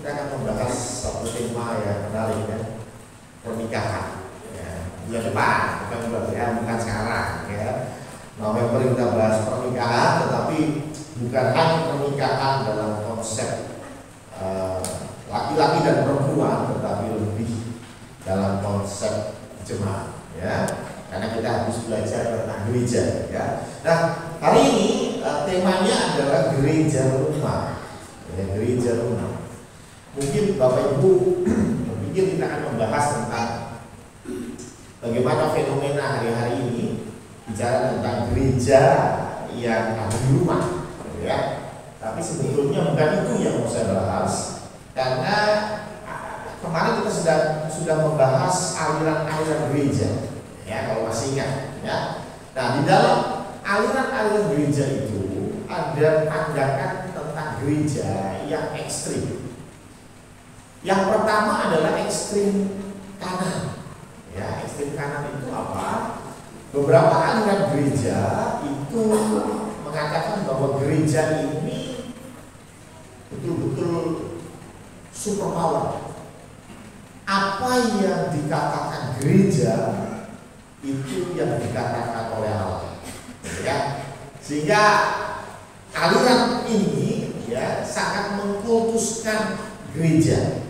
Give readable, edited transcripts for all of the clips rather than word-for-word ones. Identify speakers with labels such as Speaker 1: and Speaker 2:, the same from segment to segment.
Speaker 1: kita akan membahas satu tema yang menarik ya, pernikahan. Ya, bulan depan, bukan sekarang ya. November kita bahas pernikahan, tetapi bukan hanya pernikahan dalam konsep laki-laki dan perempuan, tetapi lebih dalam konsep jemaat ya. Karena kita harus belajar tentang gereja ya. Nah, hari ini temanya adalah gereja rumah. Ya, gereja rumah. Mungkin Bapak Ibu berpikir kita akan membahas tentang bagaimana fenomena hari-hari ini bicara tentang gereja yang ada di rumah ya. Tapi sebetulnya bukan itu yang mau saya bahas, karena kemarin kita sudah membahas aliran-aliran gereja ya, kalau masih ingat ya. Nah, di dalam aliran-aliran gereja itu ada pandangan tentang gereja yang ekstrim. Yang pertama adalah ekstrim kanan. Ya, ekstrim kanan itu apa? Beberapa aliran gereja itu mengatakan bahwa gereja ini betul-betul super power. Apa yang dikatakan gereja itu yang dikatakan oleh Allah. Ya. Sehingga aliran ini ya sangat mengkultuskan gereja.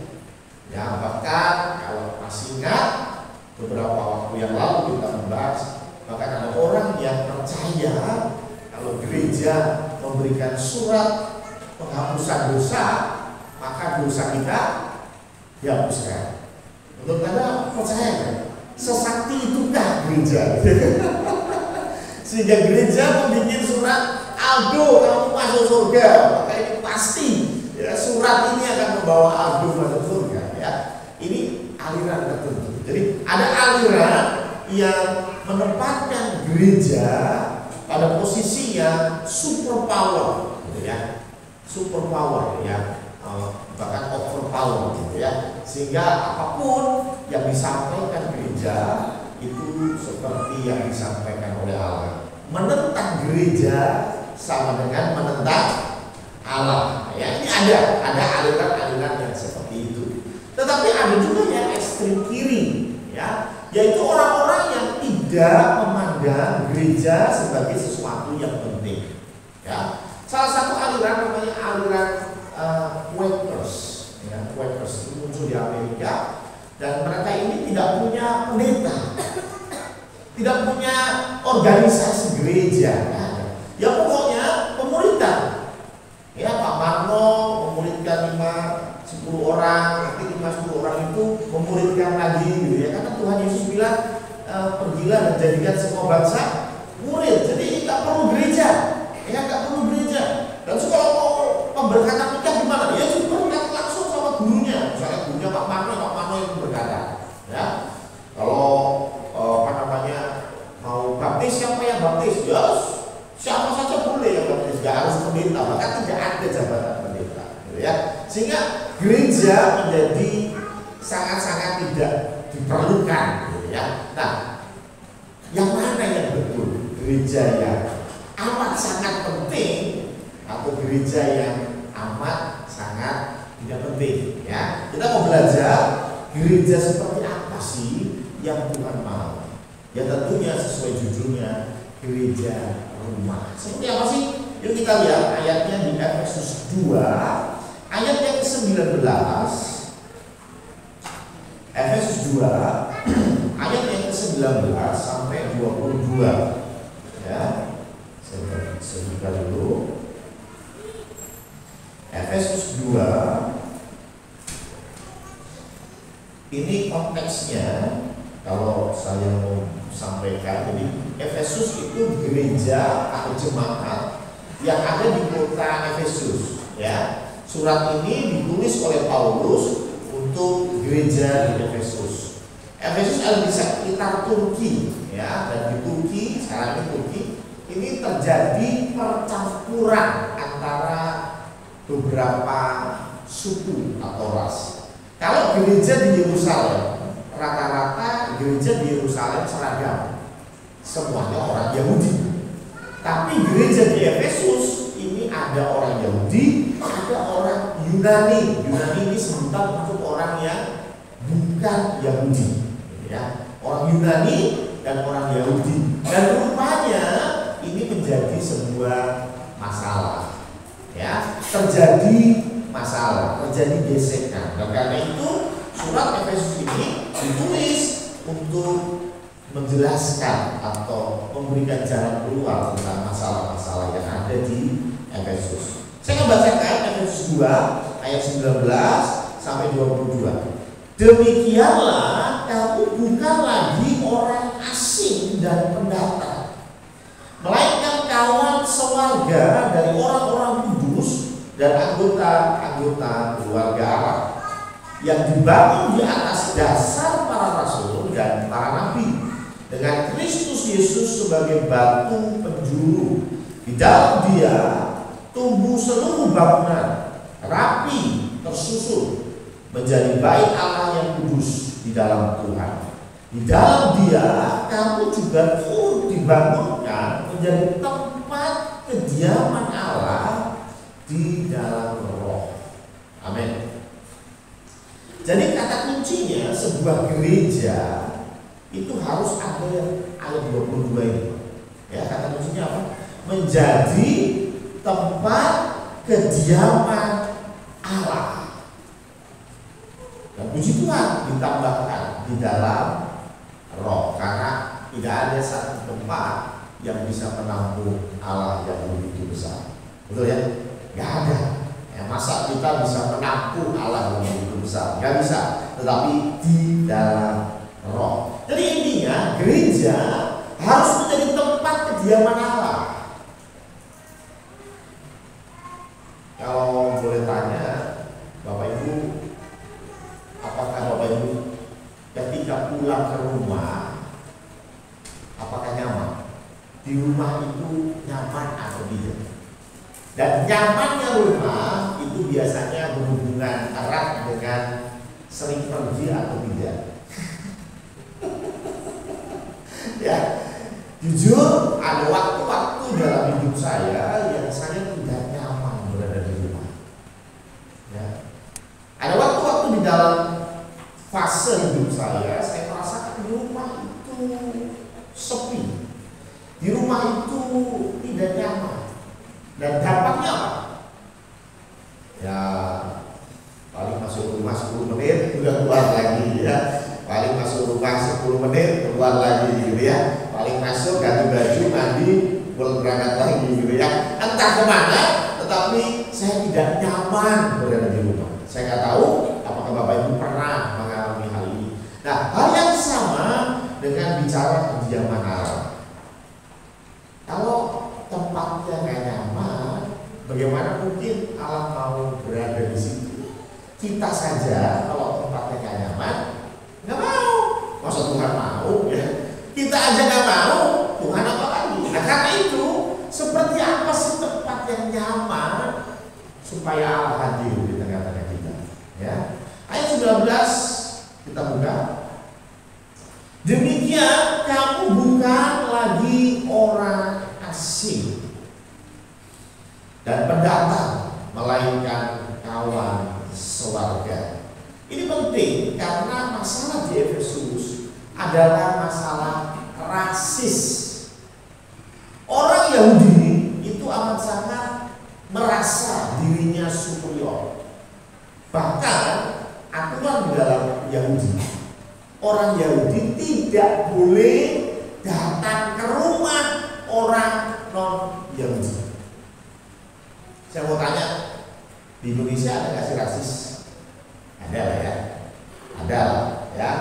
Speaker 1: Ya, bahkan kalau masih ingat beberapa waktu yang lalu kita membahas, bahkan ada orang yang percaya kalau gereja memberikan surat penghapusan dosa, maka dosa kita dihapuskan. Untuk Anda percaya kan? Sesakti itukah gereja? Sehingga gereja membuat surat, Aldo kamu masuk surga, maka ini pasti ya, surat ini akan membawa Aldo masuk surga ya. Ini aliran tertentu. Jadi ada aliran yang menempatkan gereja pada posisi yang super power gitu ya. Super power ya, bahkan overpower gitu ya. Sehingga apapun yang disampaikan gereja itu seperti yang disampaikan oleh Allah. Menentang gereja sama dengan menentang Allah. Ya, ini ada aliran-aliran yang seperti itu. Tetapi ada juga yang ekstrem kiri, ya, yaitu orang-orang yang tidak memandang gereja sebagai sesuatu yang penting. Ya, salah satu aliran namanya aliran Quakers. Ya, Quakers itu muncul di Amerika dan mereka ini tidak punya pendeta, tidak punya organisasi gereja. Ya pokoknya pemuritan. Ya, Pak Marno memuridkan 5-10 orang, nanti 5-10 orang itu memuridkan lagi gitu ya. Karena Tuhan Yesus bilang pergilah dan jadikan semua bangsa murid. Jadi nggak perlu gereja. Ya, nggak perlu gereja. Dan kalau mau pemberkatan nikah gimana? Ya cuma berkata langsung sama gurunya. Misalnya gurunya Pak Marno yang berkata. Ya. Kalau mau baptis, siapa yang baptis? Ya, siapa saja boleh yang baptis, nggak harus pendeta, bahkan tidak ada jabatan pendeta, gitu ya. Sehingga gereja menjadi sangat-sangat tidak diperlukan, gitu ya. Nah, yang mana yang betul? Gereja yang amat sangat penting atau gereja yang amat sangat tidak penting? Ya, kita mau belajar gereja seperti apa sih yang Tuhan mau? Ya tentunya sesuai judulnya, gereja rumah. Seperti apa sih? Yuk kita lihat ayatnya di Efesus 2 ayat yang ke-19. Efesus 2 ayat yang ke-19 sampai 22. Ya. Saya buka dulu. Efesus 2. Ini konteksnya kalau saya mau sampaikan, jadi Efesus itu gereja atau jemaat yang ada di kota Efesus. Ya, surat ini ditulis oleh Paulus untuk gereja di Efesus. Efesus ada di sekitar Turki, ya, dan di Turki sekarang ini terjadi percampuran antara beberapa suku atau ras. Kalau gereja di Yerusalem rata-rata gereja di Yerusalem seragam, semuanya orang Yahudi. Tapi gereja di Efesus ini ada orang Yahudi, ada orang Yunani. Yunani ini sebutan untuk orang yang bukan Yahudi, ya. Orang Yunani dan orang Yahudi. Dan rupanya ini menjadi sebuah masalah, ya. Terjadi masalah, terjadi gesekan. Dan karena itu surat Efesus ini ditulis untuk menjelaskan atau memberikan jalan keluar tentang masalah-masalah yang ada di Efesus. Saya akan bacakan Efesus 2 ayat 19 sampai 22. Demikianlah kamu bukan lagi orang asing dan pendatang, melainkan kawan sewarga dari orang-orang kudus dan anggota-anggota keluarga Allah yang dibangun di atas dasar para rasul dan para nabi, dengan Kristus Yesus sebagai batu penjuru. Di dalam Dia tumbuh seluruh bangunan rapi tersusun menjadi bait Allah yang kudus di dalam Tuhan. Di dalam Dia kamu juga turut dibangunkan menjadi tempat kediaman Allah di dalam Roh. Amin. Jadi kata kuncinya sebuah gereja itu harus ada ayat 22 ini. Ya, kata kuncinya apa? Menjadi tempat kediaman Allah. Dan puji Tuhan ditambahkan di dalam Roh, karena tidak ada satu tempat yang bisa menampung Allah yang begitu besar. Betul ya? Gak ada. Ya, masa kita bisa menampung Allah yang begitu besar? Gak bisa. Tetapi di dalam Roh. Jadi intinya gereja harus menjadi tempat kediaman Allah. Kalau boleh tanya Bapak Ibu, apakah Bapak Ibu ketika pulang ke rumah, apakah nyaman? Di rumah itu nyaman atau tidak? Dan nyamannya rumah itu biasanya berhubungan erat dengan sering pergi atau tidak. Ya, jujur ada waktu-waktu dalam hidup saya yang saya tidak nyaman berada di rumah. Ya. Ada waktu-waktu di dalam fase hidup saya merasakan di rumah itu sepi, di rumah itu tidak nyaman. Dan dampaknya apa? Ya, paling masuk rumah 10 menit udah keluar lagi, ya. Paling masuk rumah 10 menit keluar lagi gitu ya. Paling masuk ganti baju, mandi, berangkat lagi gitu ya. Entah kemana, tetapi saya tidak nyaman berada di rumah. Saya nggak tahu apakah Bapak Ibu pernah mengalami hal ini. Nah, hal yang sama dengan bicara kediaman Allah. Kalau tempatnya nggak nyaman, bagaimana mungkin Allah mau berada di situ? Kita saja kalau tempatnya nggak nyaman, nggak mau. Masa Tuhan mau ya? Kita aja nggak mau, Tuhan apa lagi? Nah, karena itu seperti apa sih tempat yang nyaman supaya Allah hadir di tengah-tengah kita? Ya, ayat 19 kita buka. Demikian kamu bukan lagi orang asing dan pendatang, melainkan kawan sewarga. Ini penting karena masalah di Efesus adalah masalah rasis. Orang Yahudi itu amat sangat merasa dirinya superior. Bahkan aturan di dalam Yahudi, orang Yahudi tidak boleh datang ke rumah orang non-Yahudi. Saya mau tanya, di Indonesia ada nggak sih rasis? Ada lah ya, ada lah ya.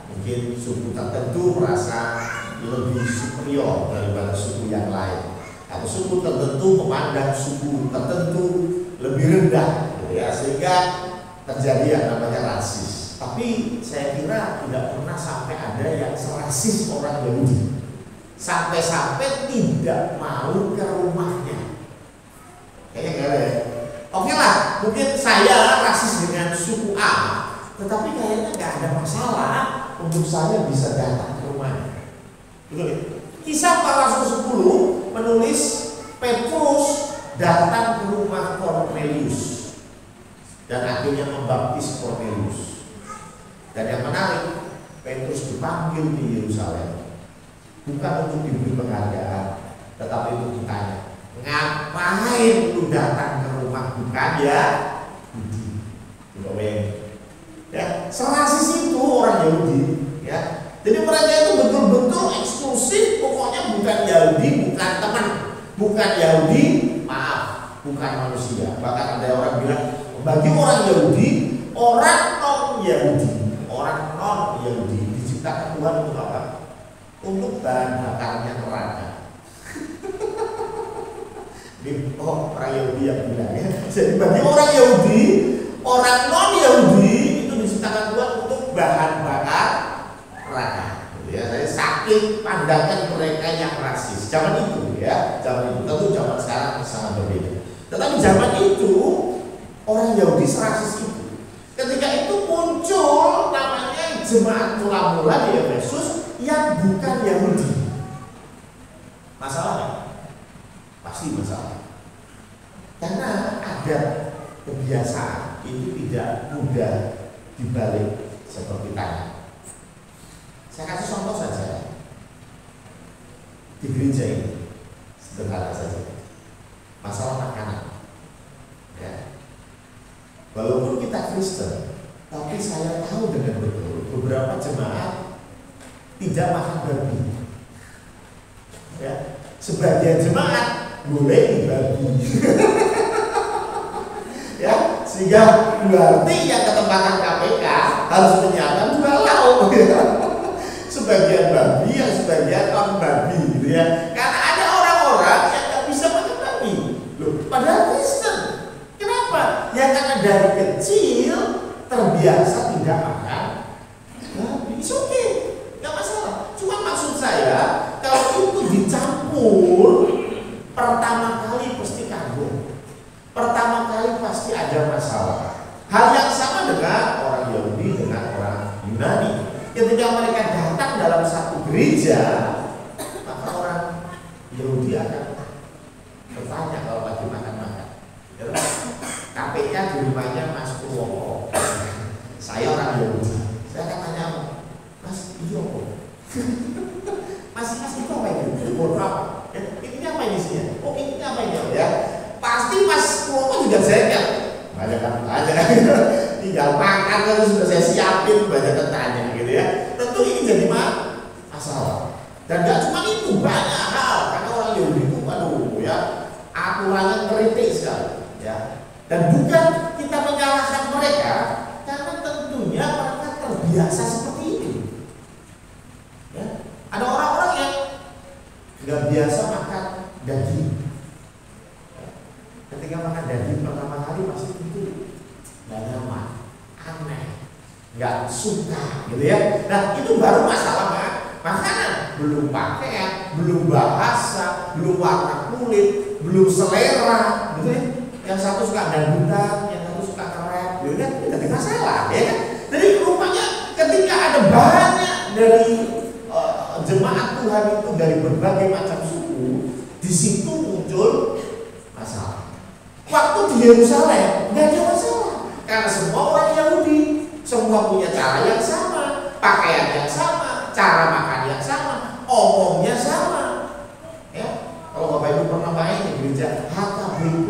Speaker 1: Mungkin suku tertentu merasa lebih superior daripada suku yang lain, atau suku tertentu memandang suku tertentu lebih rendah, gitu ya, sehingga terjadi yang namanya rasis. Tapi saya kira tidak pernah sampai ada yang serasis orang Yahudi, sampai-sampai tidak mau ke rumahnya. Kayaknya nggak ada ya. Oke lah, mungkin saya rasis dengan suku A, tetapi kayaknya nggak ada masalah untuk saya bisa datang ke rumahnya. Betul ya? Kisah Para Rasul 10 menulis Petrus datang ke rumah Kornelius. dan akhirnya membaptis Cornelius. Dan yang menarik, Petrus dipanggil di Yerusalem bukan untuk diberi penghargaan, tetapi untuk ditanya, ngapain lu datang ke rumah bukan ya Yahudi? Ya, serasis itu orang Yahudi, ya. Jadi mereka itu betul-betul eksklusif, pokoknya bukan Yahudi, bukan teman, bukan Yahudi, maaf, bukan manusia. Bahkan ada orang bilang, bagi orang Yahudi, orang non-Yahudi, diciptakan Tuhan untuk apa? Untuk bahan bakarnya neraka. Orang Yahudi yang bilang ya. Jadi bagi orang Yahudi, orang non-Yahudi itu diciptakan Tuhan untuk bahan bakar neraka. Ya, saya sakit pandangan mereka yang rasis. Zaman itu ya, zaman itu. Tentu zaman sekarang sangat berbeda. Tetapi zaman itu orang Yahudi serasis itu. Ketika itu muncul namanya jemaat mula-mula di Efesus yang bukan Yahudi. Masalahnya pasti masalah. Karena ada kebiasaan itu tidak mudah dibalik seperti tadi. Saya kasih contoh saja di gereja ini, sederhana saja. Masalah makanan. Ya. Walaupun kita Kristen, tapi saya tahu dengan betul beberapa jemaat tidak makan babi. Ya. Sebagian jemaat boleh babi. Ya, sehingga berarti yang ketempatan KPK harus menyiapkan 2 lauk. Sebagian babi, yang sebagian non babi, gitu ya. Karena ada orang-orang yang nggak bisa makan babi. Loh, padahal Kristen. Kenapa? Ya karena dari kecil terbiasa tidak makan babi. It's okay, nggak masalah. Cuma maksud saya, kalau itu dicampur, pertama kali pasti kagum. Pertama kali pasti ada masalah. Hal yang sama dengan orang Yahudi dengan orang Yunani. Ketika mereka datang dalam satu gereja, maka orang Yahudi akan bertanya kalau lagi makan-makan. KPK di rumahnya Mas Purwoko. Saya orang Yahudi. Saya akan tanya, Mas, iya kok. Mas itu apa ini? Mohon maaf. Ini apa ini sih? Oh, ini apa ini ya? Pasti Mas Purwoko juga jengkel. Banyak kan aja. Tinggal makan terus sudah saya siapin, banyak tanya gitu ya. Tentu ini jadi masalah. Dan gak cuma itu, banyak hal. Karena orang Yahudi itu aduh ya, aturannya kritik sekali ya. Dan bukan kita menyalahkan mereka, karena tentunya mereka terbiasa seperti itu. Ya. Ada orang-orang yang nggak biasa makan daging. Ketika makan daging pertama kali pasti itu nggak nyaman, aneh, nggak suka, gitu ya. Nah itu baru masalah makanan, belum pakaian, belum bahasa, belum warna kulit, belum selera, gitu ya. Yang satu suka dangdutan, yang satu suka keren, gitu ya. Itu jadi masalah, ya kan? Jadi rupanya ketika ada banyak dari jemaat Tuhan itu dari berbagai macam suku, di situ muncul masalah. Waktu di Yerusalem nggak ada masalah karena semua orang Yahudi, semua punya cara yang sama, pakaian yang sama, cara makan yang sama, omongnya sama. Ya, kalau Bapak Ibu pernah main di gereja HKBP,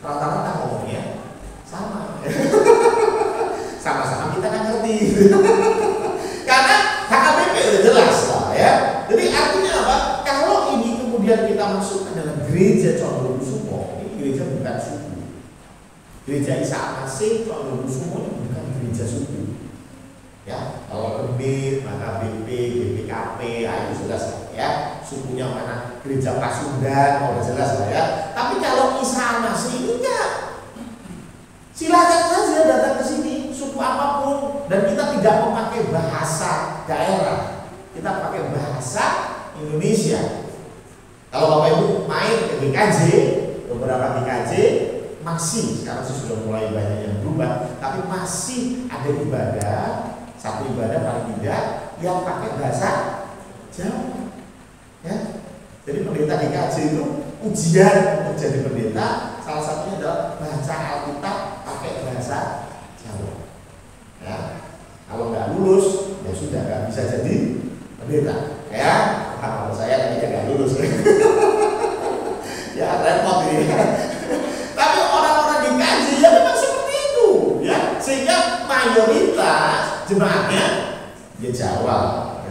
Speaker 1: rata-rata ngomongnya sama. Sama-sama kita nggak ngerti. Karena HKBP udah jelas lah ya. Jadi artinya apa? Kalau ini kemudian kita masuk ke dalam gereja Condorokusumo, gereja bukan suku. Gereja Isa Al-Masih Condorokusumo ini bukan gereja suku. Ya, kalau Gembir, maka BP, GPKP, itu jelas ya. Sukunya mana? Gereja Pasundan, udah jelas lah ya. Tapi kalau Isa Al-Masih ini enggak. Silakan saja datang ke sini, suku apapun, dan kita tidak memakai bahasa daerah. Kita pakai bahasa Indonesia. Kalau Bapak Ibu main ke GKJ, beberapa GKJ masih, sekarang sudah mulai banyak yang berubah, tapi masih ada ibadah, satu ibadah paling tidak yang pakai bahasa Jawa. Ya. Jadi pendeta GKJ itu ujian untuk jadi pendeta, salah satunya adalah baca Alkitab pakai bahasa Jawa. Ya, kalau nggak lulus, ya sudah nggak bisa jadi pendeta. Ya, kalau saya tadinya nggak lulus. Ya repot ini. Tapi orang-orang di kaji ya memang seperti itu, ya, sehingga mayoritas jemaatnya ya Jawa.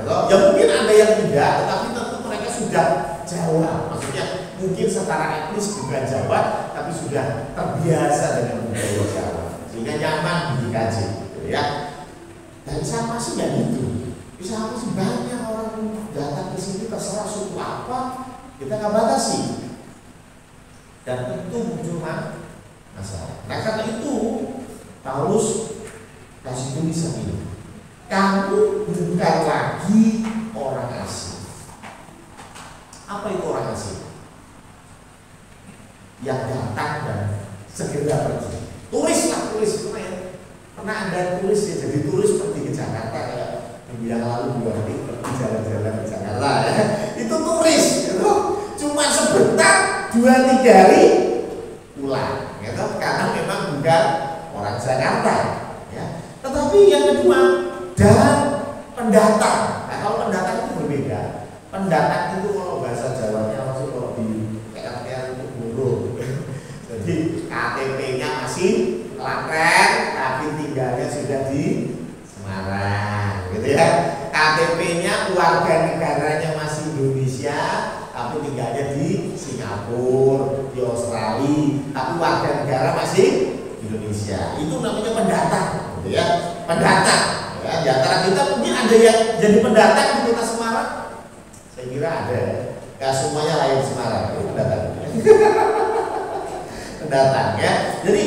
Speaker 1: Ya mungkin ada yang tidak, tetapi tentu mereka sudah Jawa. Maksudnya mungkin secara etnis bukan Jawa, tapi sudah terbiasa dengan budaya Jawa, sehingga nyaman dikaji, gitu ya. Dan sama sih ya gitu. Bisa apa sih, banyak orang datang ke sini terserah suku apa, kita nggak batasi. Dan itu muncul masalah. Nah karena itu Paulus kasih tulisan ini. Kamu bukan lagi orang asing. Apa itu orang asing? Yang datang dan segera pergi. Turislah, turis kemarin. Pernah Anda tulis ya, jadi turis pergi ke Jakarta ya. Minggu yang lalu 2 hari pergi jalan-jalan ke Jakarta ya. Itu turis, gitu. Cuma sebentar 2-3 hari pulang, gitu. Karena memang bukan orang Jakarta, ya. Tetapi yang kedua, dan pendatang. Nah, kalau pendatang itu berbeda. Pendatang itu kalau bahasa Jawanya masih kalau di KL itu burung. Jadi KTP-nya masih Klaten, tapi tinggalnya sudah di Semarang, gitu ya. KTP-nya warga negaranya masih Indonesia, tapi tinggalnya di Singapura, di Australia, tapi warga negara masih Indonesia. Itu namanya pendatang, gitu ya. Pendatang. Ya, di antara kita mungkin ada yang jadi pendatang di kota Semarang. Saya kira ada. Gak semuanya lahir di Semarang, itu pendatang. Pendatang ya. Jadi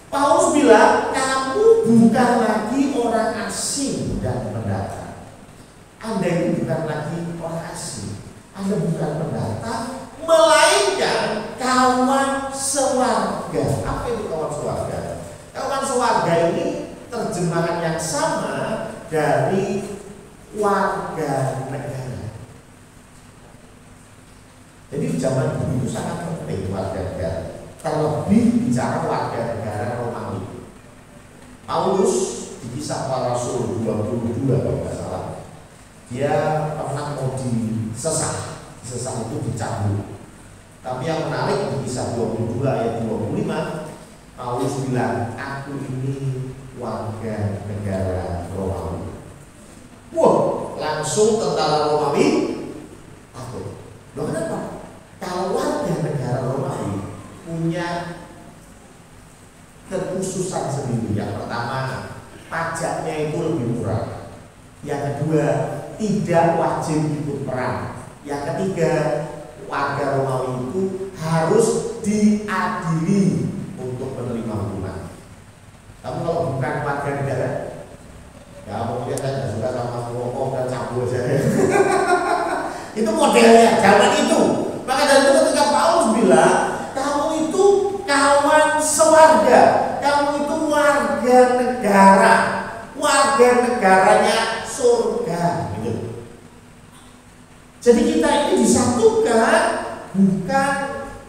Speaker 1: Paulus bilang kamu bukan lagi orang asing dan pendatang. Anda itu bukan lagi orang asing. Anda bukan pendatang, melainkan kawan sewarga. Apa itu kawan sewarga? Kawan sewarga ini terjemahan yang sama dari warga negara. Jadi zaman dulu itu sangat penting warga negara. Terlebih bicara warga negara Romawi. Paulus di Kisah Para Rasul 22 kalau nggak salah, dia pernah mau disesah itu dicambuk. Tapi yang menarik di Kisah 22 ayat 25, Paulus bilang, aku ini warga negara Romawi. Wah, langsung tentara Romawi takut. Loh kenapa? Kalau warga negara Romawi punya kekhususan sendiri. Yang pertama, pajaknya itu lebih murah. Yang kedua, tidak wajib ikut perang. Yang ketiga, warga Romawi itu harus diadili untuk menerima hukuman. Tapi kalau bukan warga negara, ya mungkin saya tidak suka sama rokok dan cabul saja. Itu modelnya zaman itu. Maka dari itu ketika Paulus bilang, kamu itu kawan sewarga, kamu itu warga negara, warga negaranya surga. Gitu. Jadi kita ini disatukan bukan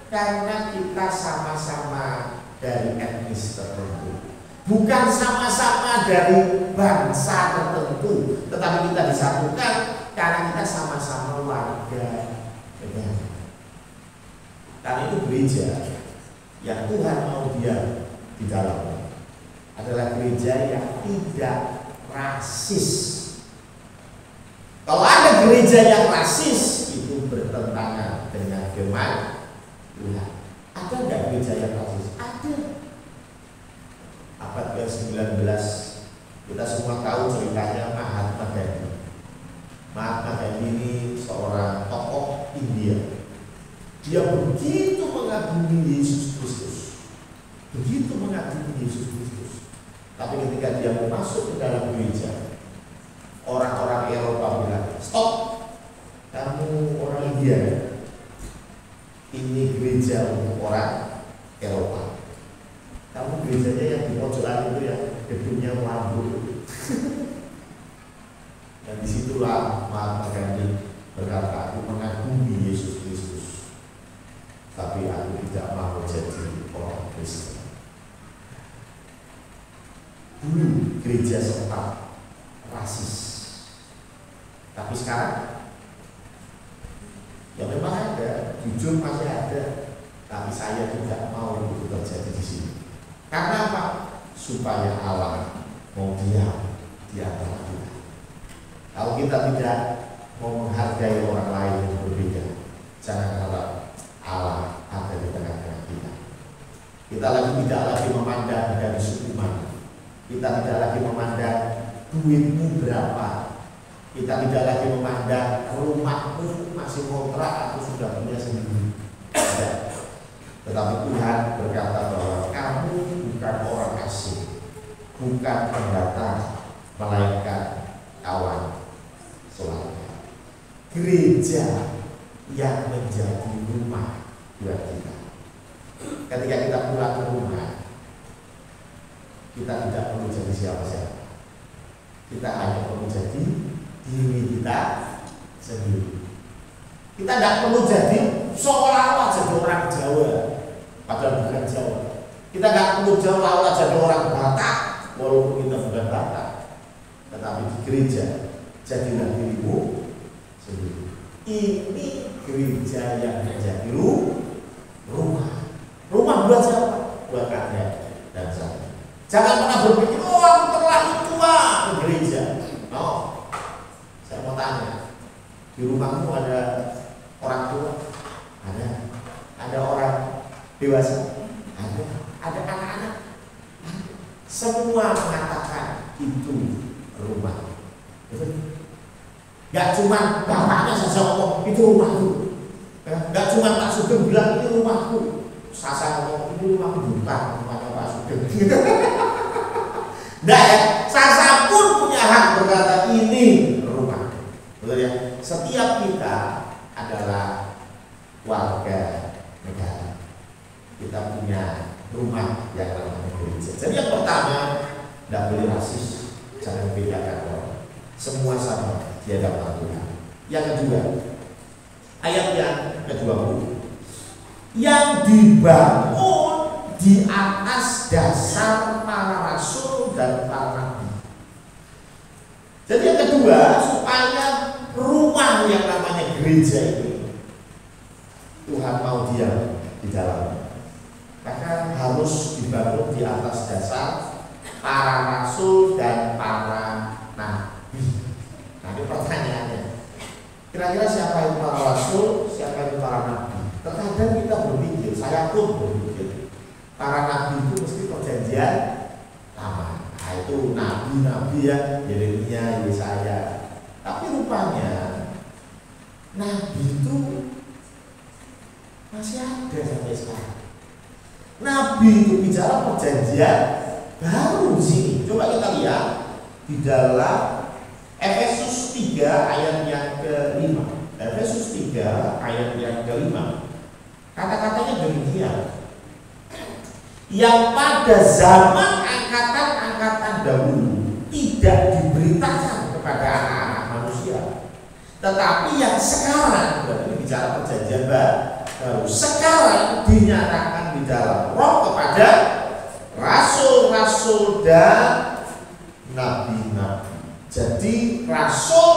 Speaker 1: karena kita sama-sama dari etnis tertentu, bukan sama-sama dari bangsa tertentu, tetapi kita disatukan karena kita sama-sama warga negara. Karena itu gereja yang Tuhan mau dia di dalamnya adalah gereja yang tidak rasis. Kalau ada gereja yang rasis, itu bertentangan dengan firman Tuhan. Ada nggak gereja yang rasis? Ada. Abad ke-19 kita semua tahu ceritanya Mahatma Gandhi. Mahatma Gandhi ini seorang tokoh India. Dia begitu mengagumi Yesus Kristus, begitu mengagumi Yesus Kristus. Tapi ketika dia mau masuk ke dalam gereja, orang-orang Eropa bilang, stop, kamu orang India, ini gereja untuk orang Eropa. Kamu gerejanya yang di pojokan itu yang gedungnya lampu. Dan disitulah Mahatma Gandhi berkata, aku mengagumi Yesus Kristus, tapi aku tidak mau jadi orang Kristen. dulu gereja sempat rasis, tapi sekarang ya memang ada, jujur masih ada, tapi saya tidak mau itu terjadi di sini. Karena apa? Supaya Allah mau diam di antara kita. Kalau kita tidak mau menghargai orang lain yang berbeda, jangan harap Allah ada di tengah-tengah kita. Kita tidak lagi memandang dari suku mana, kita tidak lagi memandang duitmu berapa, kita tidak lagi memandang rumahmu masih kontrak atau sudah punya sendiri. Tidak. Tetapi Tuhan berkata bahwa kamu bukan orang asing, bukan pendatang, melainkan kawan selamanya. Gereja yang menjadi rumah buat kita. Ketika kita pulang ke rumah, kita tidak perlu jadi siapa-siapa. Kita hanya perlu jadi diri kita sendiri. Kita tidak perlu jadi seolah-olah jadi orang Jawa, padahal bukan Jawa. Kita tidak perlu seolah-olah jadi orang Batak, walaupun kita bukan Batak. Tetapi di gereja, jadilah dirimu sendiri. Ini gereja yang menjadi rumah. Rumah buat siapa? Buat kalian dan saya. Jangan pernah berpikir, oh aku terlalu tua ke gereja. No. Saya mau tanya, di rumahmu ada orang tua? Ada. Ada orang dewasa? Ada. Ada anak-anak? Semua mengatakan itu rumah. Betul? Gak cuma bapaknya saja ngomong itu rumahku. Gak cuma Pak Sugeng bilang itu rumahku. Sasa ngomong itu rumahku, bukan rumahnya Pak Sugeng. Nah ya, Sasa pun punya hak berkata ini rumah. Betul ya? Setiap kita adalah warga negara. Kita punya rumah yang namanya gereja. Jadi yang pertama, tidak boleh rasis, jangan bedakan orang. Semua sama di hadapan Tuhan. Yang kedua, ayat yang ke-20, yang dibangun di atas dasar para rasul dan para nabi. Jadi yang kedua, supaya rumah yang namanya gereja ini Tuhan mau diam di dalamnya, maka harus dibangun di atas dasar para rasul dan para nabi. Nah ini pertanyaannya, kira-kira siapa itu para rasul, siapa itu para nabi? Terkadang kita berpikir, saya pun berpikir, para nabi itu mesti perjanjian lama. Nah itu nabi-nabi ya, Yeremia, Yesaya. Tapi rupanya nabi itu masih ada sampai sekarang. Nabi itu bicara perjanjian baru di sini. Coba kita lihat di dalam Efesus 3 ayat yang ke-5. Efesus 3 ayat yang ke-5. Kata-katanya demikian. Yang pada zaman angkatan-angkatan dahulu tidak diberitakan kepada anak-anak manusia, tetapi yang sekarang, berarti bicara perjanjian baru, sekarang dinyatakan di dalam Roh kepada rasul-rasul dan nabi-nabi. Jadi rasul,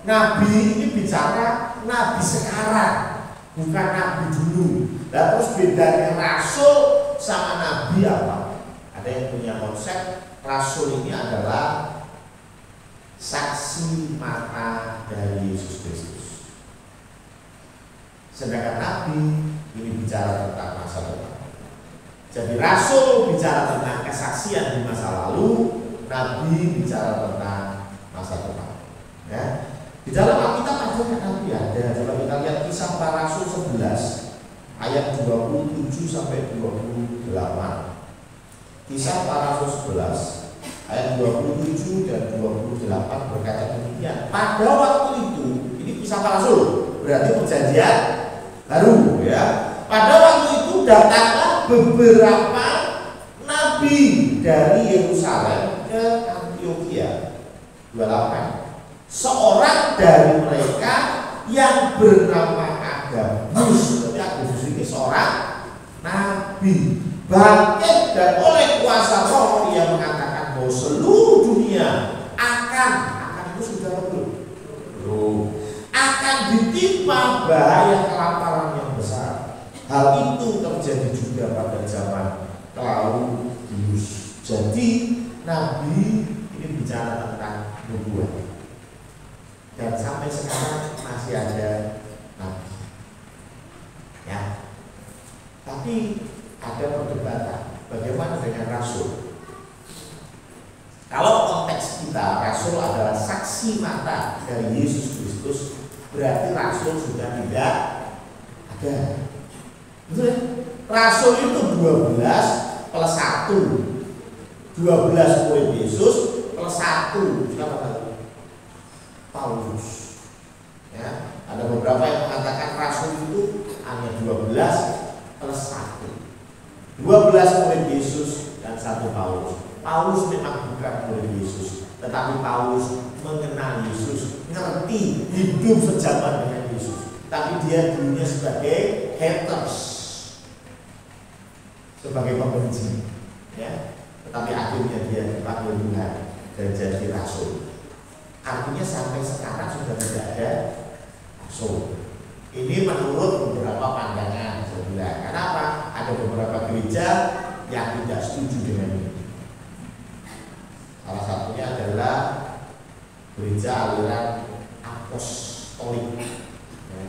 Speaker 1: nabi ini bicara nabi sekarang, bukan nabi dulu. Dan terus bedanya rasul sama nabi apa? Ada yang punya konsep rasul ini adalah saksi mata dari Yesus Kristus. Sedangkan nabi ini bicara tentang masa depan. Jadi rasul bicara tentang kesaksian di masa lalu, nabi bicara tentang masa depan. Ya. Di dalam Alkitab ada nabi ada. Coba kita lihat Kisah Para Rasul 11 ayat 27 sampai 28. Kisah Para Rasul 11 ayat 27 dan 28 berkata demikian. Pada waktu itu, ini Kisah Para Rasul, berarti perjanjian baru ya. Pada waktu itu datanglah beberapa nabi dari Yerusalem ke Antioquia. 28. Seorang dari mereka yang bernama Agabus, berarti Agabus ini seorang nabi, bangkit dan oleh kuasa Roh ia mengatakan bahwa bahaya kelaparan yang besar. Hal itu terjadi juga pada zaman Claudius. Jadi Nabi ini bicara tentang nubuat, dan sampai sekarang masih ada nabi. Ya, tapi ada perdebatan bagaimana dengan rasul. Kalau konteks kita, rasul adalah saksi mata dari Yesus Kristus, berarti rasul sudah tidak ada. Betul ya? Rasul itu 12 plus 1. 12 murid Yesus plus 1. Siapa tahu? Paulus. Ya, ada beberapa yang mengatakan rasul itu hanya 12 plus 1. 12 murid Yesus dan 1 Paulus. Paulus memang bukan murid Yesus, tetapi Paulus mengenal Yesus, ngerti, hidup sejaman dengan Yesus. Tapi dia dulunya sebagai haters, sebagai pembenci, ya. Tetapi akhirnya dia dipanggil Tuhan dan jadi rasul. Artinya sampai sekarang sudah tidak ada rasul. Ini menurut beberapa pandangan saya bilang. Kenapa? Ada beberapa gereja yang tidak setuju dengan ini. Salah satunya adalah gereja aliran apostolik, ya.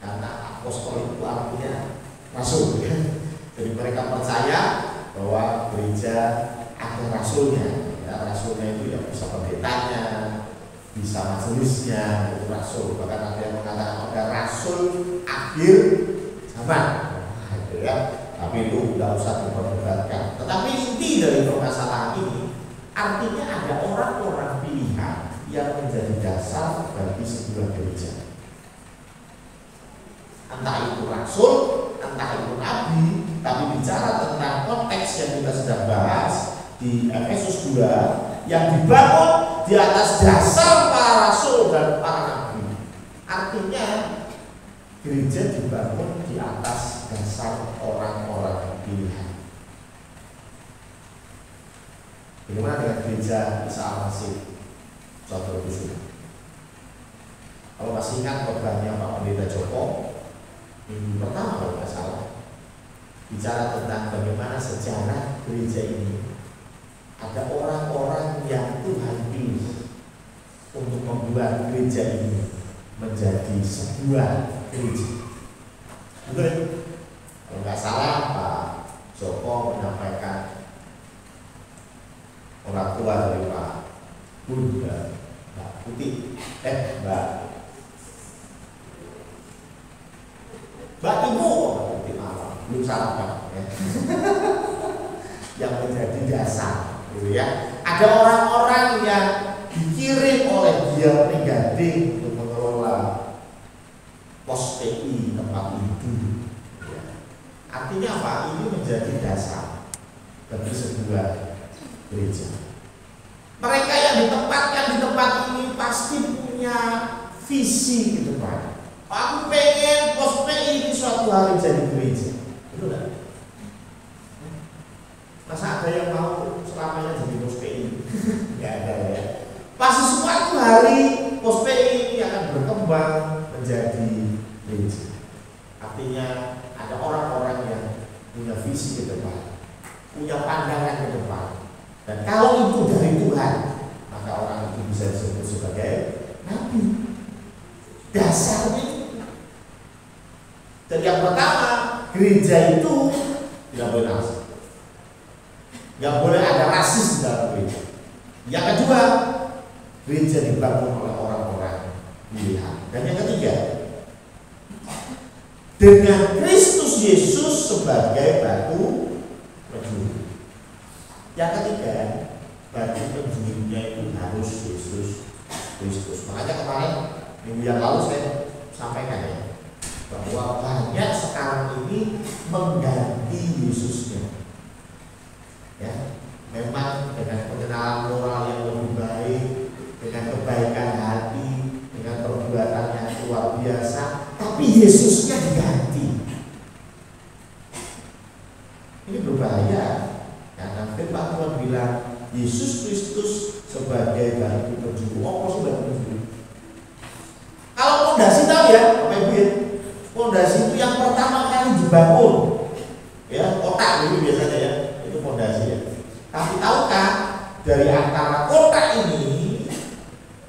Speaker 1: Karena apostolik itu artinya rasul, ya. Jadi mereka percaya bahwa gereja ada rasulnya, ya. Rasulnya itu ya bisa pendetanya, bisa majelisnya, itu rasul. Bahkan ada yang mengatakan ada rasul akhir zaman, gitu ya. Tapi itu tidak usah diperdebatkan. Tetapi inti dari permasalahan ini, artinya ada orang-orang pilihan yang menjadi dasar bagi sebuah gereja. Entah itu rasul, entah itu nabi, tapi bicara tentang konteks yang kita sedang bahas di Efesus 2 yang dibangun di atas dasar para rasul dan para nabi. Artinya gereja dibangun di atas dasar orang-orang pilihan. Bagaimana dengan gereja Isa Al-Masih? Saudara Kusuma. Kalau masih ingat khotbahnya Pak Pendeta Joko minggu pertama kalau nggak salah, bicara tentang bagaimana sejarah gereja ini ada orang-orang yang Tuhan pilih untuk membuat gereja ini menjadi sebuah gereja. Betul? Kalau nggak salah Pak Joko menyampaikan orang tua dari Pak Bunda, Mbak Putih, Mbak Ibu, Putih malam, belum salah Pak, ya. Yang menjadi dasar, gitu ya. Ada orang-orang yang dikirim oleh dia pribadi untuk mengelola pos PI tempat itu. Ya. Artinya apa? Ini menjadi dasar bagi sebuah gereja. Mereka yang ditempatkan di tempat ini pasti punya visi ke depan. Aku pengen pos PI ini suatu hari jadi gereja. Betul tidak? Masa ada yang mau selamanya jadi pos PI? Tidak ada ya. Pasti suatu hari pos PI ini akan berkembang menjadi gereja. Artinya ada orang-orang yang punya visi ke depan, punya pandangan ke depan. Dan kalau itu dari Tuhan, maka orang itu bisa disebut sebagai nabi. Dasarnya. Dan yang pertama, gereja itu tidak boleh rasis. Tidak boleh ada rasis di dalam gereja. Yang kedua, gereja dibangun oleh orang-orang pilihan. Dan yang ketiga, dengan Kristus Yesus sebagai batu penjuru. Yang ketiga, batu penjurunya itu harus Yesus Kristus. Makanya kemarin minggu yang lalu saya sampaikan ya, bahwa banyak sekarang ini mengganti Yesusnya. Ya, memang dengan pengenalan moral yang lebih baik, dengan kebaikan hati, dengan perbuatan yang luar biasa, tapi Yesusnya diganti. Ini berbahaya. Karena firman Tuhan bilang Yesus Kristus sebagai batu penjuru. Apa sih batu penjuru? Kalau pondasi tahu ya, Bapak Ibu ya. Pondasi itu yang pertama kali dibangun, ya kotak dulu biasanya ya, itu pondasi ya. Tapi tahukah dari antara kotak ini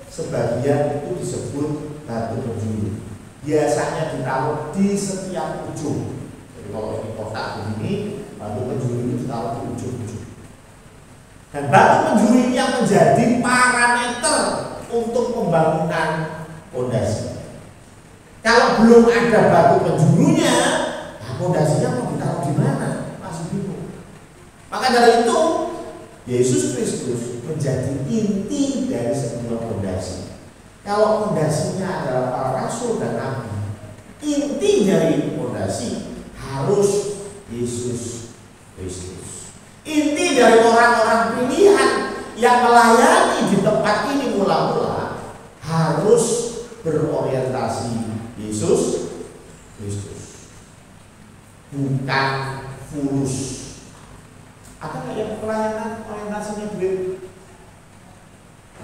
Speaker 1: sebagian itu disebut batu penjuru. Biasanya ditaruh di setiap ujung. Jadi kalau ini kotak begini, batu penjuru ini ditaruh di ujung-ujung. Dan batu penjuru ini yang menjadi parameter untuk pembangunan pondasi. Kalau belum ada batu penjurunya, nah pondasinya mau ditaruh di mana? Masih bingung. Maka dari itu, Yesus Kristus menjadi inti dari sebuah pondasi. Kalau pondasinya adalah para rasul dan nabi, inti dari pondasi harus Yesus Kristus. Inti dari orang-orang pilihan yang melayani di tempat ini mula-mula harus berorientasi Yesus Kristus, bukan fulus. Ada nggak yang pelayanan orientasinya duit?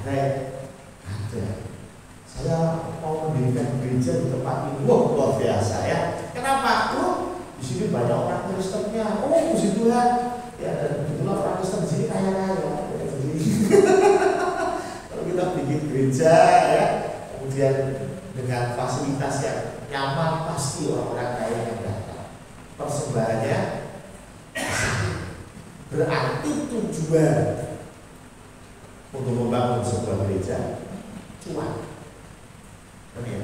Speaker 1: Ada ya? Ada. Saya mau mendirikan gereja di tempat ini, wah luar biasa ya. Kenapa? Di sini banyak orang Kristennya. Puji Tuhan. Ya, dan kebetulan orang Kristen di sini kaya-kaya. Kalau kita bikin gereja ya, kemudian dengan fasilitas yang nyaman, pasti orang-orang kaya yang datang. Persembahannya berarti tujuan untuk membangun sebuah gereja cuan. Ya.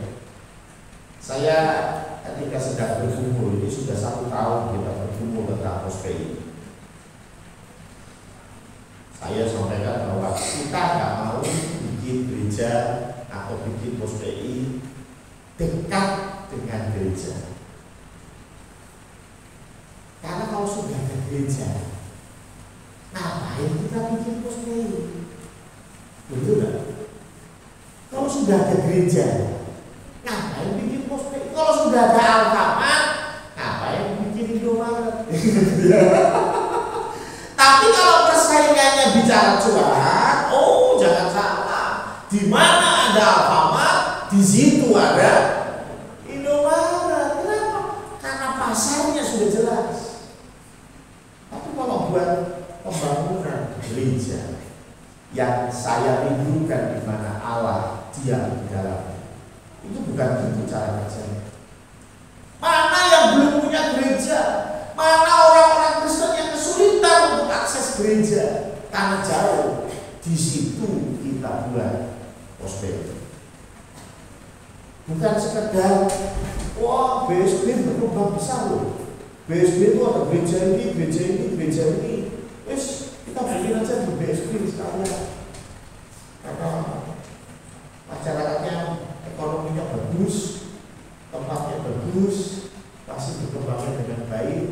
Speaker 1: Saya ketika sedang bergumul, ini sudah 1 tahun kita bergumul tentang POSPI. Saya sampaikan bahwa kita nggak mau bikin gereja atau bikin POSPI dekat dengan gereja. Karena kalau sudah ada gereja, ngapain kita bikin POSPI? Betul nggak? Kalau sudah ada gereja, ngapain bikin POSPI? Kalau sudah ada Alfamart, ngapain bikin Indomaret? Tapi kalau persaingannya bicara cuan, jangan salah. Di mana ada Alfamart, di situ ada Indomaret. Kenapa? Karena pasarnya sudah jelas. Tapi kalau buat pembangunan gereja yang saya rindukan di mana Allah diam di dalamnya, itu bukan itu cara kerjanya. Mana yang belum punya gereja? Mana orang-orang Kristen yang kesulitan untuk akses gereja karena jauh? Di situ kita buat POSPI. Bukan sekedar wah BSB berkembang besar loh. BSB itu ada gereja ini, gereja ini, gereja ini. Wes kita bikin aja di BSB sekalian. Karena masyarakatnya ekonominya bagus, tempatnya bagus, pasti berkembangnya dengan baik.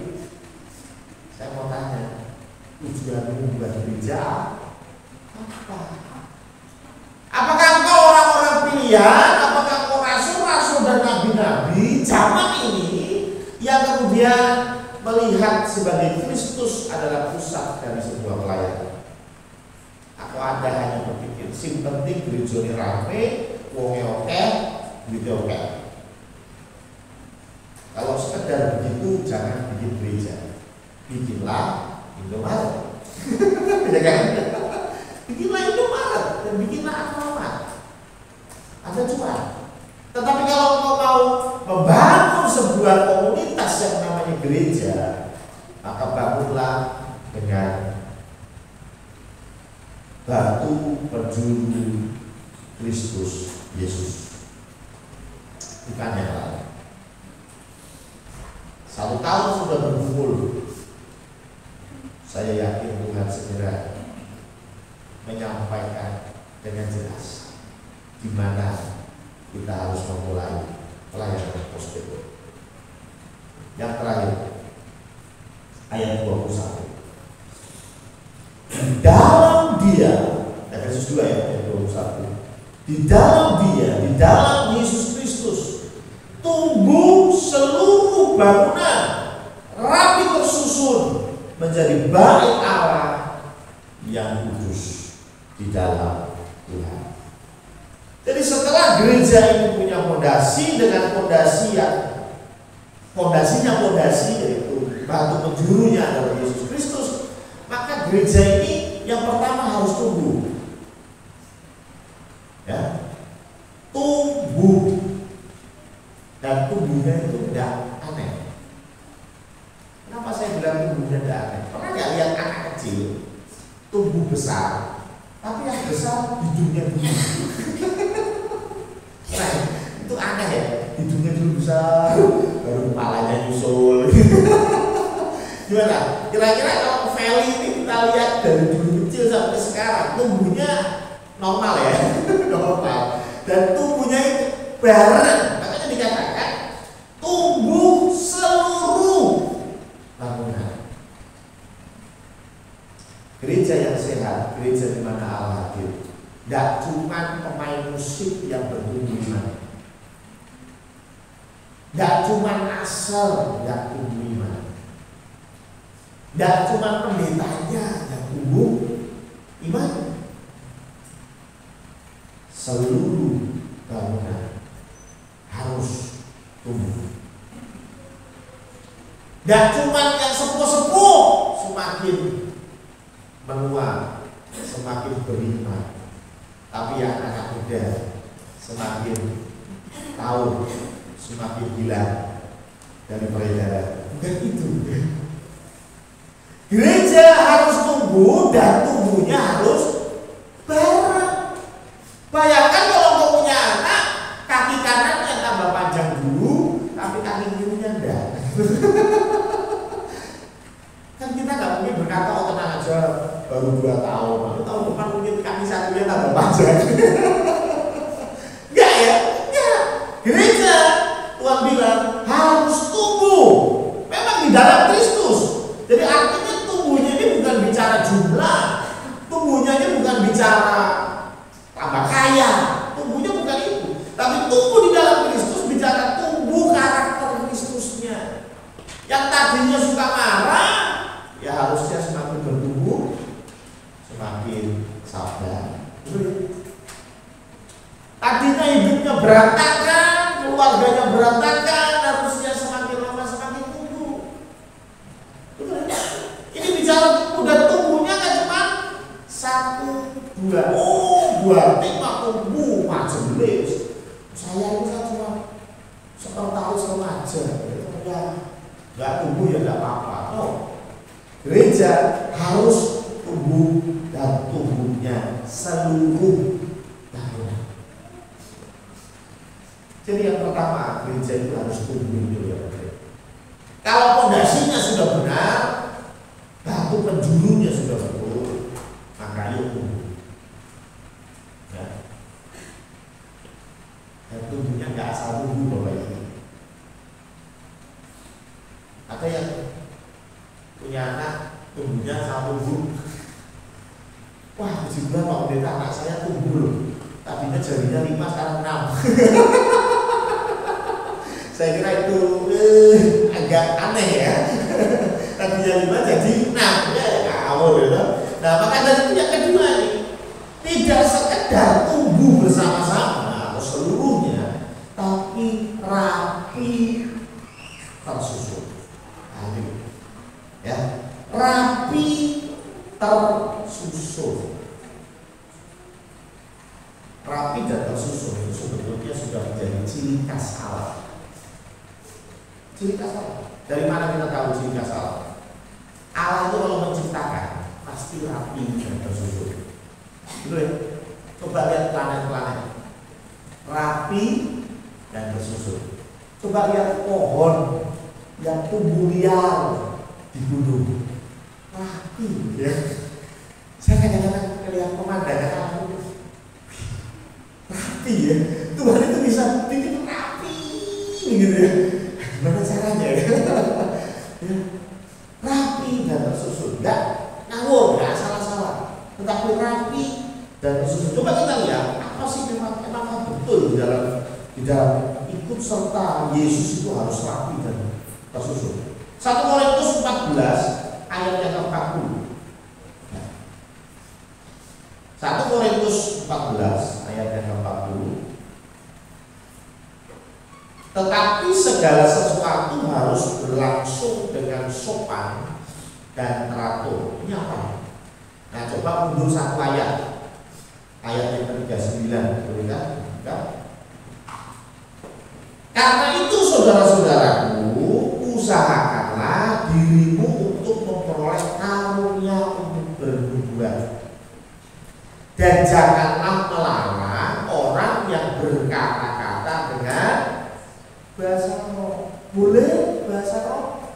Speaker 1: Saya mau tanya, tujuanmu buat gereja apa? Apakah engkau orang-orang pilihan? Apakah engkau rasul-rasul dan nabi-nabi zaman ini yang kemudian melihat sebagai Kristus adalah pusat dari sebuah pelayanan? Atau Anda hanya berpikir sing penting gereja ini rame, wonge oke, duitnya oke? Kalau sekedar begitu jangan bikin gereja, bikinlah Indomaret. Ya kan? Bikinlah Indomaret dan bikinlah Alfamart. Ada cuan. Tetapi kalau engkau mau membangun sebuah komunitas yang namanya gereja, maka bangunlah dengan batu penjuru Kristus Yesus, bukan yang lain. 1 tahun sudah bergumul. Saya yakin Tuhan segera menyampaikan dengan jelas di mana kita harus memulai pelayanan POSPI. Yang terakhir, ayat 21. Di dalam Dia, Efesus 2 ya, ayat 21. Di dalam Dia, di dalam Yesus Kristus, tumbuh seluruh bangunan rapi tersusun menjadi bait Allah yang kudus di dalam Tuhan. Jadi setelah gereja ini punya fondasi dengan fondasi yang Pondasi yaitu batu penjurunya adalah Yesus Kristus, maka gereja ini yang pertama harus tumbuh. Ya, tumbuh, dan tumbuhnya itu tidak aneh. Kenapa saya bilang tumbuhnya tidak aneh? Pernah nggak lihat anak kecil tumbuh besar, tapi yang besar hidungnya dulu? Nah, itu aneh ya, hidungnya dulu besar, baru kepalanya nyusul. Gimana? Kira-kira kalau Feli ini kita lihat dari dulu kecil sampai sekarang, tumbuhnya normal ya, normal. Dan tumbuhnya itu bareng, makanya dikatakan tumbuh seluruh bangunan. Gereja yang sehat, gereja di mana Allah hadir, tidak cuma pemain musik yang bertumbuh iman, tidak cuma asal yang tumbuh iman, tidak cuma pendetanya yang tumbuh iman. Seluruh bangunan harus tumbuh. Dan cuma yang sepuh-sepuh semakin menua, semakin beriman. Tapi yang anak muda semakin tahu, semakin hilang dari peredaran. Bukan itu. Gereja harus tumbuh dan tumbuhnya harus bareng. Bayangkan kalau mau punya anak, kaki kanannya tambah panjang dulu, tapi kaki kirinya enggak. Kan kita nggak mungkin berkata, oh tenang aja, baru 2 tahun, lalu tahun depan mungkin kaki satunya tambah panjang. Enggak ya? Enggak. Gereja, Tuhan bilang harus tumbuh. Memang di dalam Kristus. Jadi artinya tumbuhnya ini bukan bicara jumlah, tumbuhnya ini bukan bicara tambah kaya, tumbuhnya bukan itu. Tapi tumbuh di dalam Kristus bicara tumbuh karakter Kristusnya. Yang tadinya suka marah, ya harusnya semakin bertumbuh, semakin sabar. Tadinya hidupnya berantakan, keluarganya berantakan, harusnya semakin lama semakin tumbuh. Ini bicara tumbuh, dan tumbuhnya kan cuma 1, 2. Oh, 2 tema tumbuh majelis. Saya ini kan cuma sekretaris remaja, ya nggak tumbuh ya nggak apa-apa. No. Gereja harus tumbuh, dan tumbuhnya seluruh bangunan. Jadi yang pertama, gereja itu harus tumbuh dulu ya. Kalau pondasinya sudah benar, batu penjurunya sudah betul, maka yuk tumbuh. Ya. Dan tumbuhnya nggak asal tumbuh Bapak Ibu. Ada yang punya anak tumbuhnya asal tumbuh. Wah, 7 bulan Pak Pendeta, anak saya tumbuh loh. Tadinya jarinya 5, sekarang 6. Saya kira itu agak aneh ya. Tadinya 5 jadi 6, ya ngawur gitu. Nah, maka dari itu yang kedua nih, tidak sekedar tumbuh bersama-sama atau seluruhnya, tapi rapi tersusun. Ya, rapi tersusun. Rapi dan tersusun itu sebetulnya sudah menjadi ciri khas Allah. Ciri khas Allah. Dari mana kita tahu ciri khas Allah? Allah itu kalau menciptakan pasti rapi dan tersusun. Gitu ya. Coba lihat planet-planet, rapi dan tersusun. Coba lihat pohon yang tumbuh liar di gunung, rapi ya. Saya kadang-kadang melihat pemandangan alam rapi ya. Tuhan itu bisa bikin rapi gitu ya. Gimana caranya ya? Ya. Rapi dan tersusun, enggak ngawur, enggak salah-salah, tetapi rapi dan tersusun. Coba kita lihat apa sih memang betul di dalam ikut serta Yesus itu harus rapi dan tersusun. 1 Korintus 14 ayat yang ke-40. 1 Korintus 14 ayat yang ke-40. Tetapi segala sesuatu harus berlangsung dengan sopan dan teratur. Ini apa? Nah, coba mundur satu ayat. Ayat yang ke-39, boleh kan? Karena itu saudara-saudaraku, usahakanlah dirimu untuk memperoleh karunia untuk bernubuat. Dan janganlah melarang orang yang berkata-kata dengan bahasa roh. Boleh bahasa roh?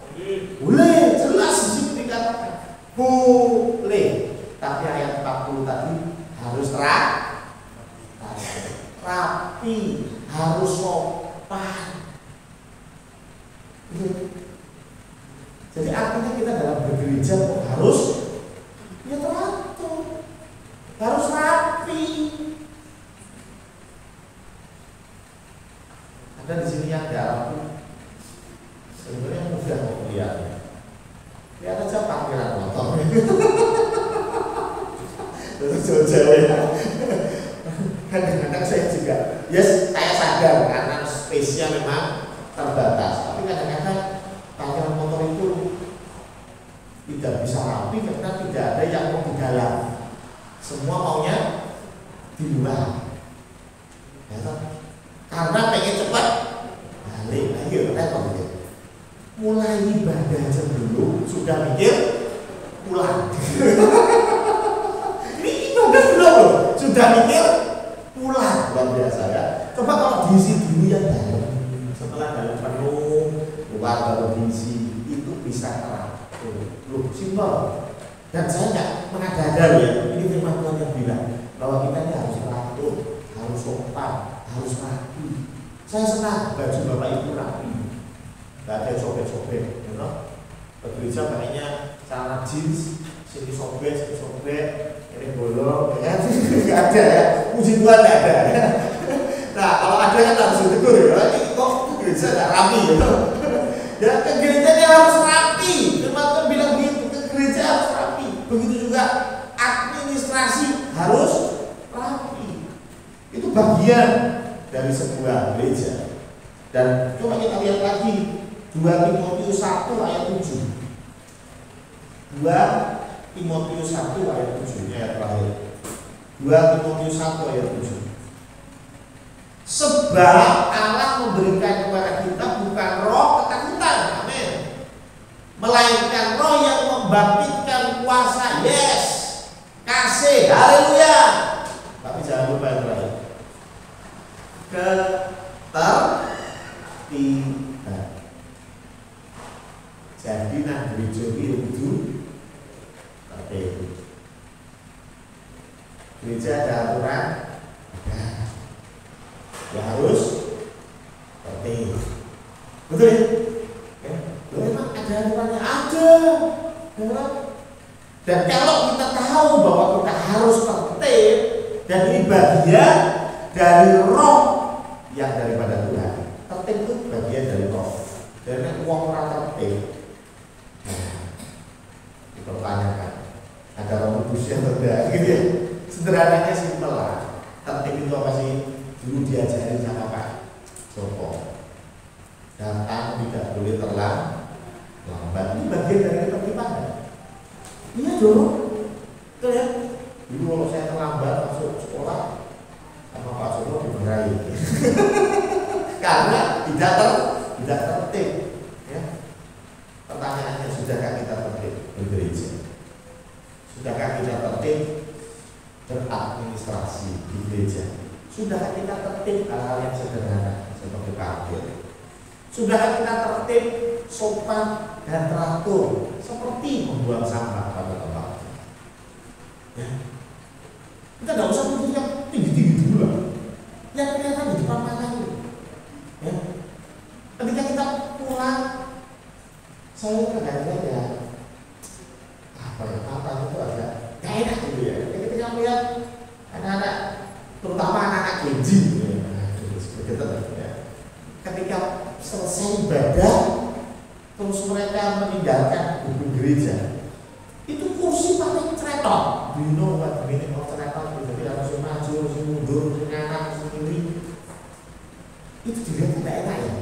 Speaker 1: Boleh, jelas di sini dikatakan. Boleh. Tapi ayat 40 tadi harus rapi, harus sopan. Jadi artinya kita dalam bergereja harus teratur, harus rapi. Ada di sini yang dalam sebenarnya mudah kok lihatnya. Lihat aja parkiran motor. Terus jauh-jauh ya. Kadang-kadang saya juga, saya sadar karena space-nya memang terbatas. Tapi kadang-kadang parkiran motor itu tidak bisa rapi karena tidak ada yang mau di dalam. Semua maunya di luar. Ya, karena pengen cepat balik, ayo repot gitu. Mulai ibadah aja dulu sudah mikir pulang. Ini ibadah belum loh, sudah mikir pulang, luar biasa ya. Coba kalau diisi dulu yang dalam, setelah dalam penuh, luar baru diisi, itu bisa teratur. Loh, simpel. Dan saya nggak mengada-ada ya. Ini firman Tuhan yang bilang bahwa kita ini harus teratur, harus sopan, harus rapi. Saya senang baju bapak ibu rapi, nggak ada sobek-sobek, you know? Ke gereja pakainya celana jeans, sini sobek, ini bolong, ya nggak ada ya. Puji Tuhan nggak ada. Nah kalau ada kan harus ditegur ya. Ini kok gereja nggak rapi, gitu. Ya ke gerejanya harus rapi. Firman Tuhan bilang begitu, ke gereja harus rapi. Begitu juga administrasi harus rapi. Itu bagian dari sebuah gereja. Dan coba kita lihat lagi 2 Timotius 1 ayat 7. 2 Timotius 1 ayat 7 ayat terakhir. 2 Timotius 1 ayat 7. Sebab Allah memberikan kepada kita bukan roh ketakutan, amin, melainkan roh yang membangkitkan kuasa, yes, kasih, haleluya. Tapi jangan lupa yang terakhir, ketertiban. Jadi nang gereja itu tertib. Gereja ada aturan, ya harus tertib. Betul ya? Memang ada aturannya, ada. Dan kalau kita tahu bahwa kita harus tertib, dan ini bagian dari roh yang daripada Tuhan. Tertib itu bagian dari roh. Dan uang orang tertib, dipertanyakan ada roh kudus yang tidak, gitu ya. Sederhananya simpel lah. Tertib itu apa sih? Dulu diajarin sama Pak Joko, datang tidak boleh terlambat. Ini bagian dari ketertiban. Iya dong, betul ya. Dulu kalau saya terlambat masuk sekolah sama Pak Joko dimarahi. Karena tidak tertib. Ya. Pertanyaannya, sudahkah kita tertib bergereja? Sudahkah kita tertib beradministrasi di gereja? Sudahkah kita tertib hal-hal yang sederhana seperti parkir? Sudahkah kita tertib sopan dan teratur seperti membuang sampah pada tempatnya? Ya. Kita tidak usah mikir yang tinggi-tinggi dulu lah. Yang kelihatan di depan mata itu. Ya. Ketika kita pulang, saya kadang-kadang ya matanya itu agak gak enak gitu ya. Ketika melihat anak-anak, terutama anak-anak genji, ya. Ketika selesai ibadah, terus mereka meninggalkan gedung gereja, itu kursi paling ceretot. Do you know what the meaning of ceretot? Jadi harus maju, harus mundur, harus nganan, harus kiri. Itu dilihat tidak enak ya.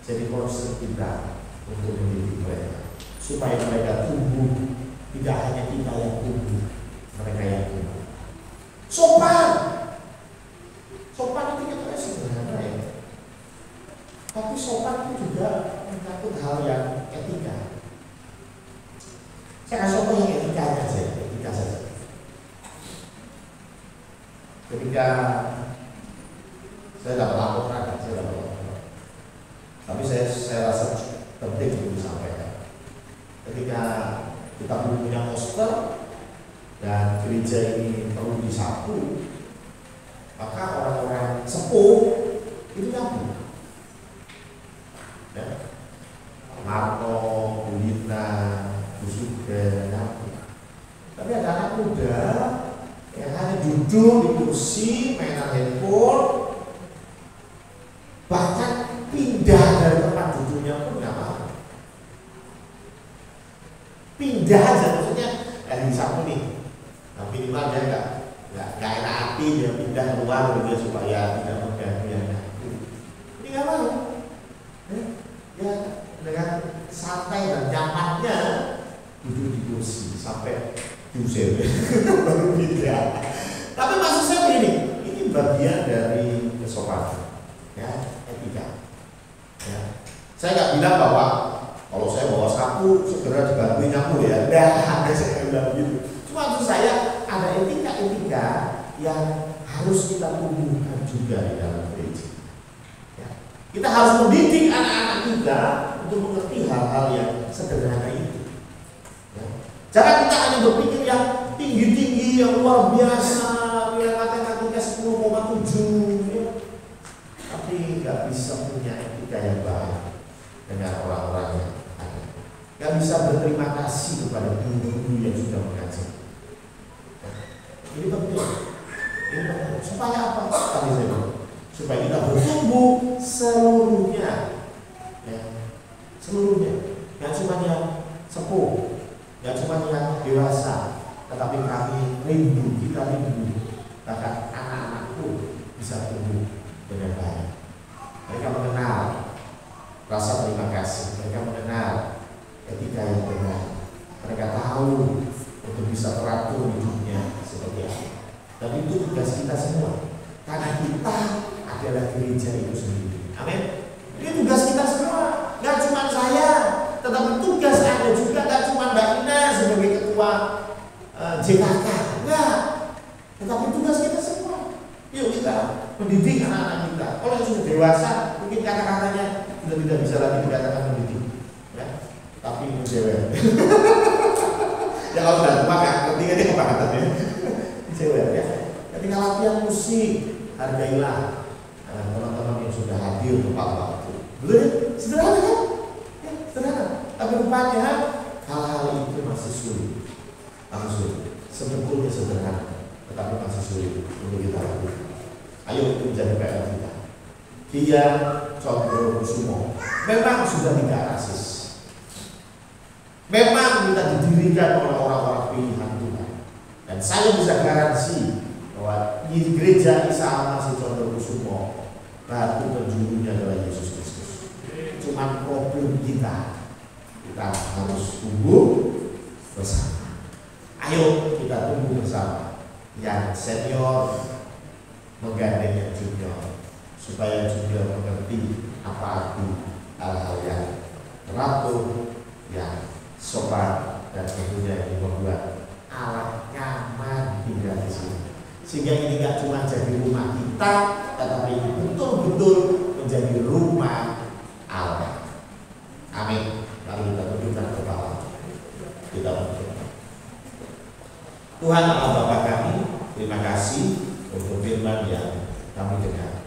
Speaker 1: jadi concern kita untuk mendidik mereka supaya mereka tumbuh, tidak hanya kita yang tumbuh, mereka yang tumbuh. Sopan itu kita sederhana ya, tapi sopan itu juga menyangkut hal yang etika. Saya kasih contoh yang etika saja. Ketika saya dapat laporan, tapi saya rasa penting untuk disampaikan. Ketika kita punya poster dan gereja ini perlu disapu, maka orang-orang sepuh itu nyapu. Ya. Marto, Bu Lina, Bu Suga, nyapu. Tapi ada anak muda yang hanya duduk di kursi, mainan handphone, bahkan pindah dari tempat duduknya pun nggak mau. Pindah aja, maksudnya dari sapu nih, nah, minimal dia nggak enak hati, dia pindah keluar dia supaya tidak mengganggu yang lain. Ini nggak mau. Ya dengan santai dan nyamannya duduk di kursi sampai diusir baru pindah. Tapi maksud saya begini, ini bagian dari kesopanan, ya, etika. Ya. Saya nggak bilang bahwa kalau saya bawa sapu segera dibantu nyapu ya, ada saya bilang gitu. Cuma maksud saya ada etika yang harus kita tumbuhkan juga di dalam gereja. Ya. Kita harus mendidik anak-anak kita untuk mengerti hal-hal yang sederhana itu. Ya. Jangan kita hanya berpikir yang tinggi-tinggi, yang luar biasa, yang matematika 10,7, ya. Tapi nggak bisa punya etika yang baik dengan orang-orang yang ada. Nggak bisa berterima kasih kepada guru-guru yang sudah mengajar. Ya. Ini penting. Supaya apa? Tadi saya bilang, supaya kita bertumbuh seluruhnya, ya. Seluruhnya, nggak cuma yang sepuh, nggak cuma yang dewasa, tetapi kita rindu, bahkan anak-anakku bisa tumbuh dengan baik. Mereka mengenal rasa terima kasih, mereka mengenal etika yang benar, mereka tahu untuk bisa teratur hidupnya seperti apa. Dan itu tugas kita semua, karena kita adalah gereja itu sendiri. Amin. Ini tugas kita semua, nggak cuma saya, tetapi tugas Anda juga, nggak cuma Mbak Ina sebagai ketua JKK, enggak, tetapi tugas kita semua. Yuk kita mendidik anak-anak kita. Kalau yang sudah dewasa, mungkin kata-katanya sudah tidak bisa lagi dikatakan mendidik, ya. Tapi menjewel. Ya kalau sudah tua kan, ketinggalan dia kebangetan ya. Menjewel ya. Ketika latihan musik, hargailah teman-teman yang sudah hadir tepat waktu. Betul? Sederhana kan? Ya, sederhana. Tapi rupanya hal-hal itu masih sulit. Sebetulnya sederhana, tetapi masih sulit untuk kita lakukan. Ayo itu menjadi PR kita. Dia Condrokusumo memang sudah tidak rasis. Memang kita didirikan oleh orang-orang pilihan Tuhan. Dan saya bisa garansi bahwa di gereja Isa Almasih Condrokusumo batu penjurunya adalah Yesus Kristus. Cuma problem kita harus tumbuh bersama. Ayo kita tumbuh bersama. Yang senior menggandeng yang junior supaya junior mengerti apa arti hal-hal yang teratur, yang sopan, dan tentunya yang membuat Allah nyaman tinggal di sini. Sehingga ini tidak cuma jadi rumah kita, tetapi ini betul-betul menjadi rumah Allah. Amin. Lalu kita tundukkan kepala. Kita berdoa. Tuhan Allah Bapa kami, terima kasih untuk firman yang kami dengar.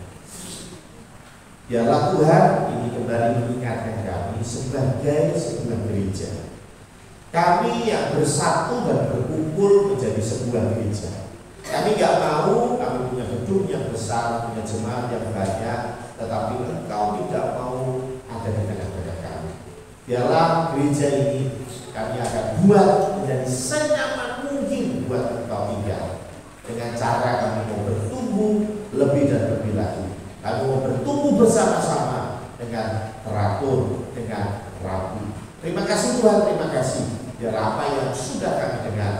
Speaker 1: Biarlah Tuhan ini kembali mengingatkan kami sebagai sebuah gereja. Kami yang bersatu dan berkumpul menjadi sebuah gereja. Kami gak mau kami punya gedung yang besar, punya jemaat yang banyak, tetapi Engkau tidak mau ada di tengah-tengah kami. Biarlah gereja ini kami akan buat menjadi senyaman mungkin buat Engkau tinggal. Dengan cara kami mau bertumbuh lebih dan lebih lagi. Kami mau bertumbuh bersama-sama dengan teratur. diatur dengan rapi. Terima kasih Tuhan, terima kasih. Biar apa yang sudah kami dengar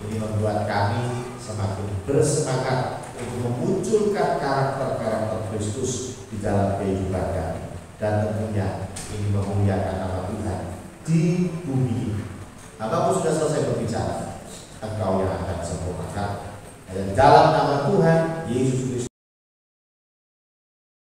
Speaker 1: ini membuat kami semakin bersemangat untuk memunculkan karakter-karakter Kristus di dalam kehidupan kami. Dan tentunya ini memuliakan nama Tuhan di bumi. Hamba sudah selesai berbicara. Engkau yang akan sempurnakan. Dan dalam nama Tuhan Yesus Kristus